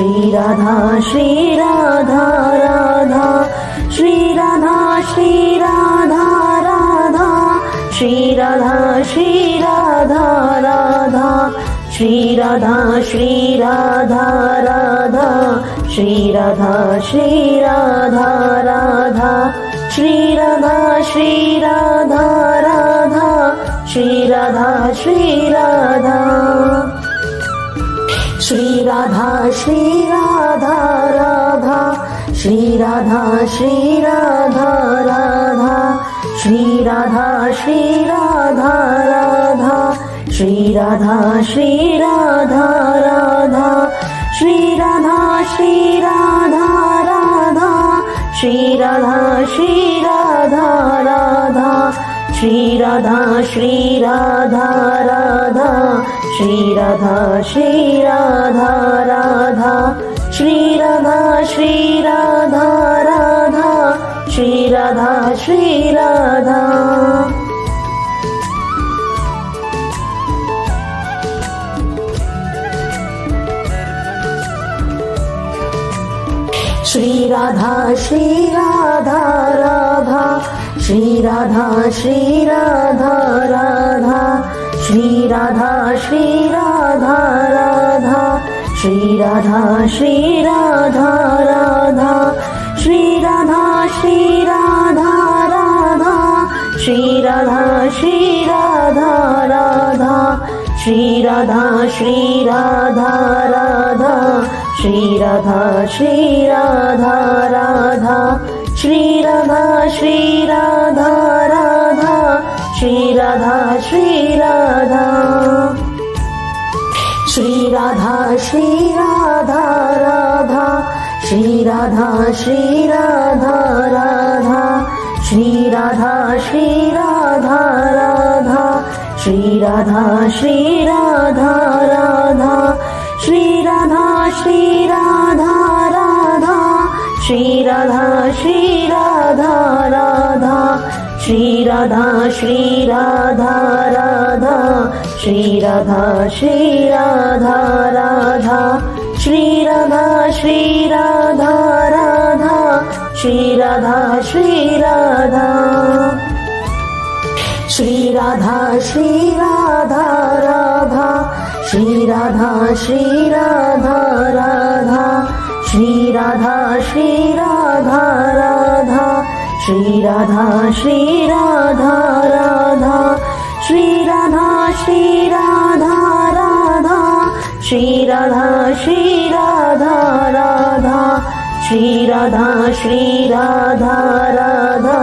Shri Radha Shri Radha Radha Shri Radha Shri Radha Radha Shri Radha Shri Radha Radha Shri Radha Shri Radha Radha Shri Radha Shri Radha Radha Shri Radha Shri Radha Radha Shri Radha Shri Radha Shri Radha Shri Radha Radha Shri Radha Shri Radha Radha Shri Radha Shri Radha Radha Shri Radha Shri Radha Radha Shri Radha Shri Radha Radha Shri Radha Shri Radha Radha Shri Radha Shri Radha Radha Shri Radha Shri Radha Radha Shri Radha Shri Radha Radha Shri Radha Shri Radha Shri Radha Shri Radha Radha Shri Radha Shri Radha Radha Shri Radha Shri Radha Radha Shri Radha Shri Radha Radha Shri Radha Shri Radha Radha Shri Radha Shri Radha Radha Shri Radha Shri Radha Radha Shri Radha Shri Radha Radha Shri Radha Shri Radha Radha Shri Radha Shri Radha Shri Radha Shri Radha Radha Shri Radha Shri Radha Radha Shri Radha Shri Radha Radha Shri Radha Shri Radha Radha Shri Radha Shri Radha Radha Shri Radha Shri Radha Radha Shri Radha Shri Radha Radha Shri Radha Shri Radha Radha Shri Radha Shri Radha Radha Shri Radha Shri Radha Shri Radha Shri Radha Radha Shri Radha Shri Radha Radha Shri Radha Shri Radha Radha Shri Radha Shri Radha Radha Shri Radha Shri Radha Radha Shri Radha Shri Radha Radha Shri Radha Shri Radha Radha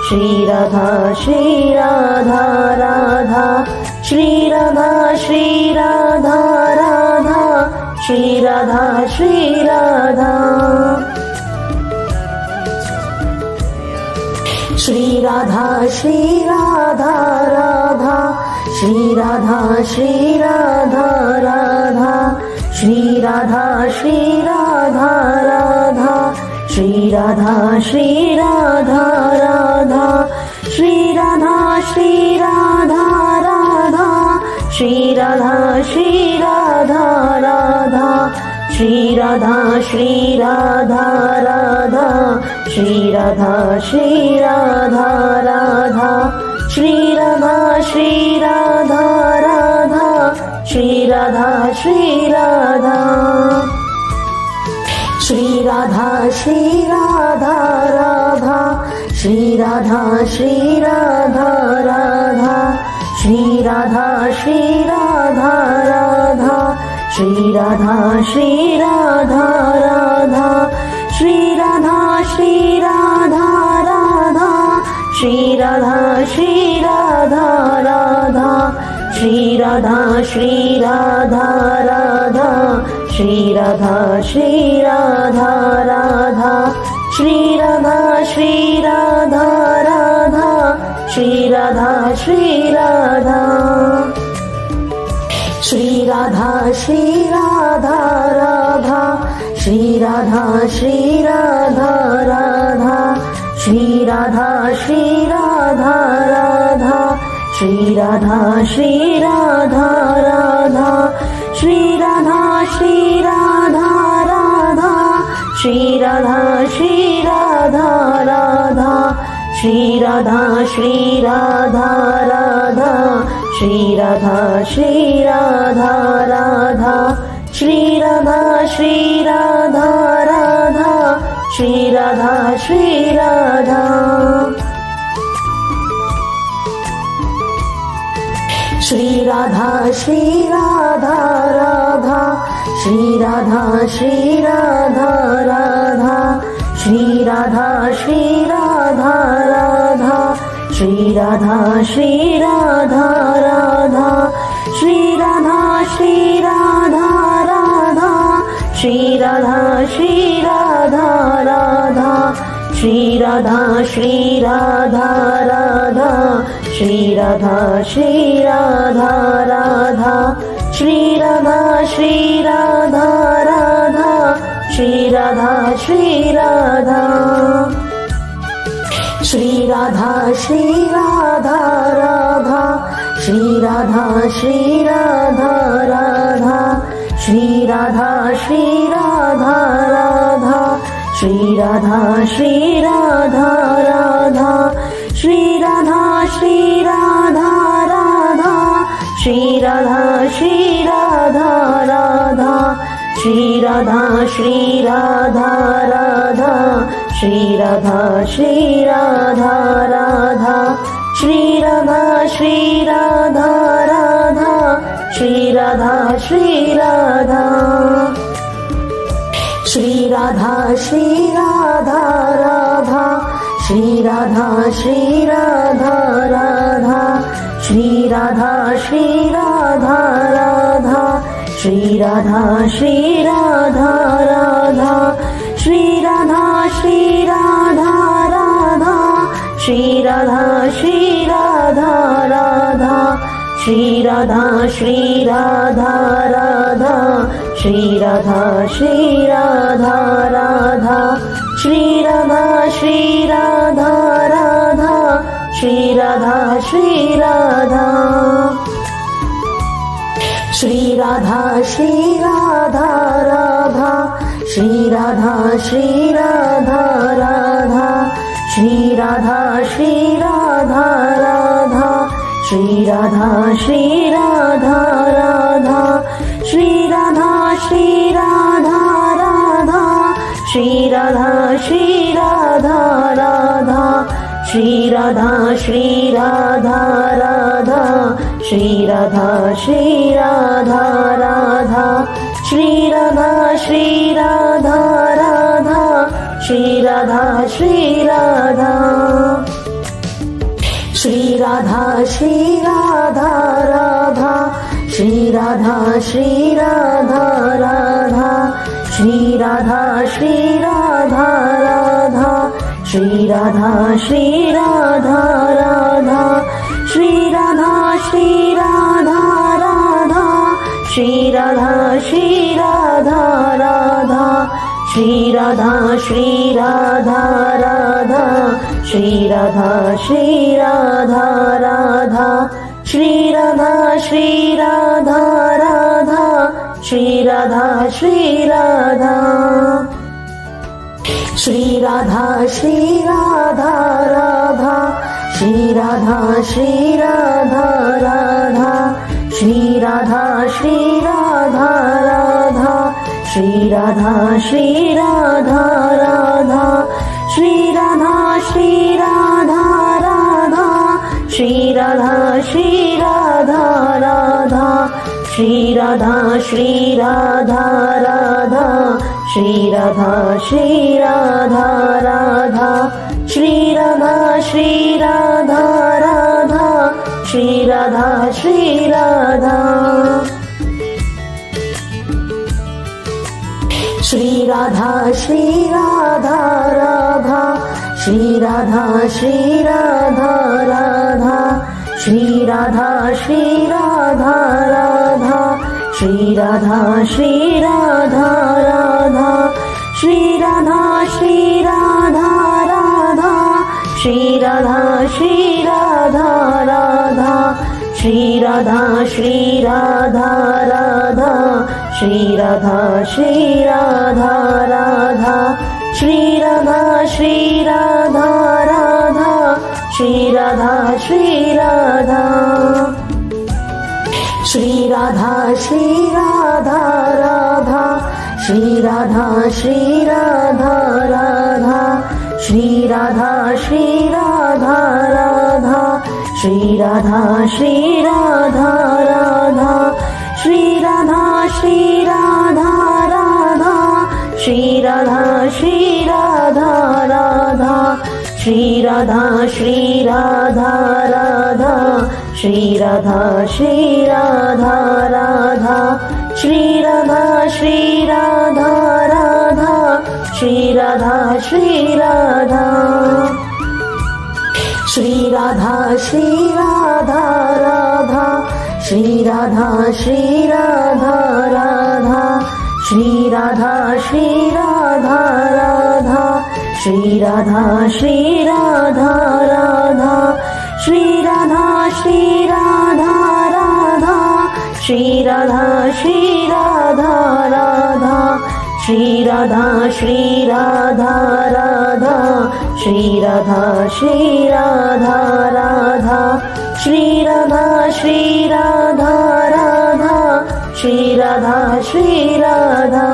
Shri Radha Shri Radha Radha Shri Radha Shri Radha Radha Shri Radha Shri Radha Shri Radha Shri Radha Radha Shri Radha Shri Radha Radha Shri Radha Shri Radha Radha Shri Radha Shri Radha Radha Shri Radha Shri Radha Radha Shri Radha Shri Radha Radha Shri Radha Shri Radha Radha Shri Radha Shri Radha Radha Shri Radha Shri Radha Radha Shri Radha Shri Radha Shri Radha Shri Radha Radha Shri Radha Shri Radha Radha Shri Radha Shri Radha Radha Shri Radha Shri Radha Radha Shri Radha Shri Radha Radha Shri Radha Shri Radha Radha Shri Radha Shri Radha Radha Shri Radha Shri Radha Radha Shri Radha Shri Radha Radha Shri Radha Shri Radha Shri Radha Shri Radha Radha Shri Radha Shri Radha Radha Shri Radha Shri Radha Radha Shri Radha Shri Radha Radha Shri Radha Shri Radha Shri Radha Shri Radha Radha Shri Radha Shri Radha Radha Shri Radha Shri Radha Radha Shri Radha Shri Radha Radha Shri Radha Shri Radha Shri Radha Shri Radha Radha Shri Radha Shri Radha Radha Shri Radha Shri Radha Radha Shri Radha Shri Radha Radha Shri Radha Shri Radha Radha Shri Radha Shri Radha Radha Shri Radha Shri Radha Radha Shri Radha Shri Radha Radha Shri Radha Shri Radha Radha Shri Radha Shri Radha Shri Radha Shri Radha Radha Shri Radha Shri Radha Radha Shri Radha Shri Radha Radha Shri Radha Shri Radha Radha Shri Radha Shri Radha Radha Shri Radha Shri Radha Radha Shri Radha Shri Radha Radha Shri Radha Shri Radha Radha Shri Radha Shri Radha Radha Shri Radha Shri Radha Shri Radha Shri Radha Radha Shri Radha Shri Radha Radha Shri Radha Shri Radha Radha Shri Radha Shri Radha Radha Shri Radha Shri Radha Radha Shri Radha Shri Radha Radha Shri Radha Shri Radha Radha Shri Radha Shri Radha Radha Shri Radha Shri Radha Radha Shri Radha Shri Radha Shri Radha Shri Radha Radha Shri Radha Shri Radha Radha Shri Radha Shri Radha Radha Shri Radha Shri Radha Radha Shri Radha Shri Radha Radha Shri Radha Shri Radha Radha Shri Radha Shri Radha Radha Shri Radha Shri Radha Radha Shri Radha Shri Radha Radha Shri Radha Shri Radha Shri Radha Shri Radha Radha Shri Radha Shri Radha Radha Shri Radha Shri Radha Radha Shri Radha Shri Radha Radha Shri Radha Shri Radha Radha Shri Radha Shri Radha Radha Shri Radha Shri Radha Radha Shri Radha Shri Radha Radha Shri Radha Shri Radha Radha Shri Radha Shri Radha Shri Radha Shri Radha Radha Shri Radha Shri Radha Radha Shri Radha Shri Radha Radha Shri Radha Shri Radha Radha Shri Radha Shri Radha Radha Shri Radha Shri Radha Radha Shri Radha Shri Radha Radha Shri Radha Shri Radha Radha Shri Radha Shri Radha Radha Shri Radha Shri Radha Shri Radha Shri Radha Radha Shri Radha Shri Radha Radha Shri Radha Shri Radha Radha Shri Radha Shri Radha Radha Shri Radha Shri Radha Radha Shri Radha Shri Radha Radha Shri Radha Shri Radha Radha Shri Radha Shri Radha Radha Shri Radha Shri Radha Shri Radha Shri Radha Radha Shri Radha Shri Radha Radha Shri Radha Shri Radha Radha Shri Radha Shri Radha Radha Shri Radha Shri Radha Radha Shri Radha Shri Radha Radha Shri Radha Shri Radha Radha Shri Radha Shri Radha Radha Shri Radha Shri Radha Radha Shri Radha Shri Radha Shri Radha Shri Radha Radha Shri Radha Shri Radha Radha Shri Radha Shri Radha Radha Shri Radha Shri Radha Radha Shri Radha Shri Radha Radha Shri Radha Shri Radha Radha Shri Radha Shri Radha Radha Shri Radha Shri Radha Radha Shri Radha Shri Radha Radha Shri Radha Shri Radha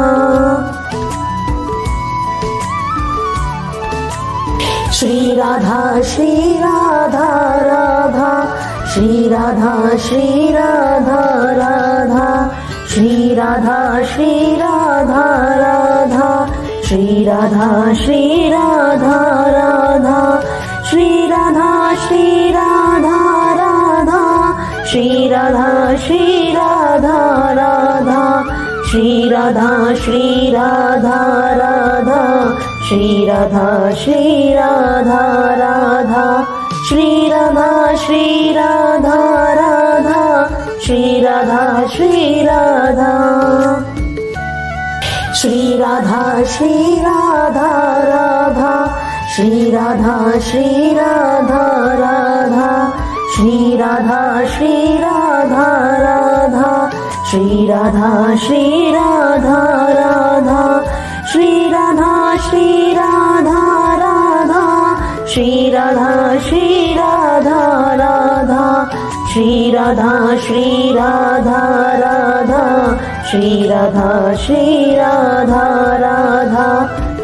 Shri Radha Shri Radha Radha Shri Radha Shri Radha Radha Shri Radha Shri Radha Radha Shri Radha Shri Radha Radha Shri Radha Shri Radha Radha Shri Radha Shri Radha Radha Shri Radha Shri Radha Radha Shri Radha Shri Radha Radha Shri Radha Shri Radha Radha Shri Radha Shri Radha Shri Radha Shri Radha Radha Shri Radha Shri Radha Radha Shri Radha Shri Radha Radha Shri Radha Shri Radha Radha Shri Radha Shri Radha Radha Shri Radha Shri Radha Radha Shri Radha Shri Radha Radha Shri Radha Shri Radha Radha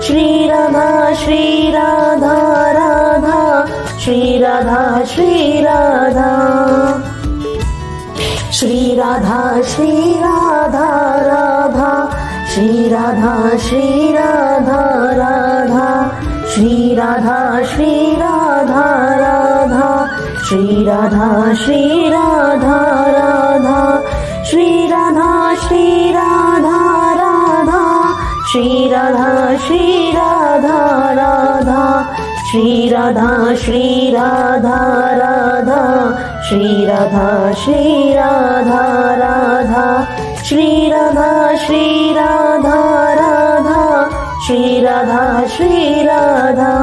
Shri Radha Shri Radha Radha Shri Radha Shri Radha Shri Radha Shri Radha Radha Shri Radha Shri Radha Radha Shri Radha Shri Radha Radha Shri Radha Shri Radha Radha Shri Radha Shri Radha Radha Shri Radha Shri Radha Radha Shri Radha Shri Radha Radha Shri Radha Shri Radha Radha Shri Radha Shri Radha Radha Shri Radha Shri Radha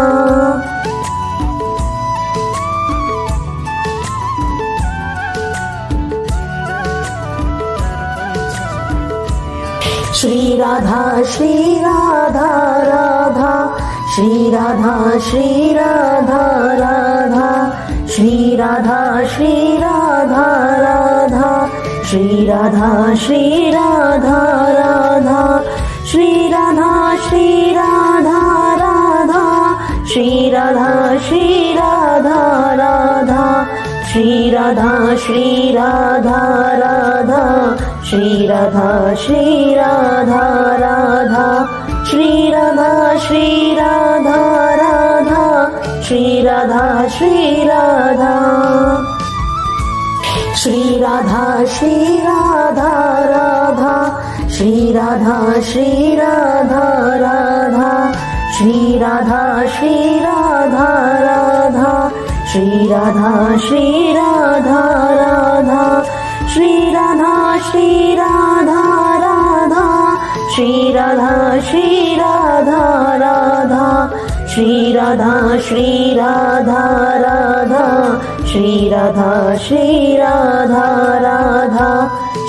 Shri Radha Shri Radha Radha Shri Radha Shri Radha Radha Shri Radha Shri Radha Radha Shri Radha Shri Radha Radha Shri Radha Shri Radha Radha Shri Radha Shri Radha Radha Shri Radha Shri Radha Radha Shri Radha Shri Radha Radha Shri Radha Shri Radha Radha Shri Radha Shri Radha Shri Radha Shri Radha Radha Shri Radha Shri Radha Radha Shri Radha Shri Radha Radha Shri Radha Shri Radha Radha Shri Radha Shri Radha Radha Shri Radha Shri Radha Radha Shri Radha Shri Radha Radha Shri Radha Shri Radha Radha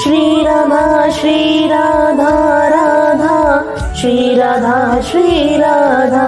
Shri Radha Shri Radha Radha Shri Radha Shri Radha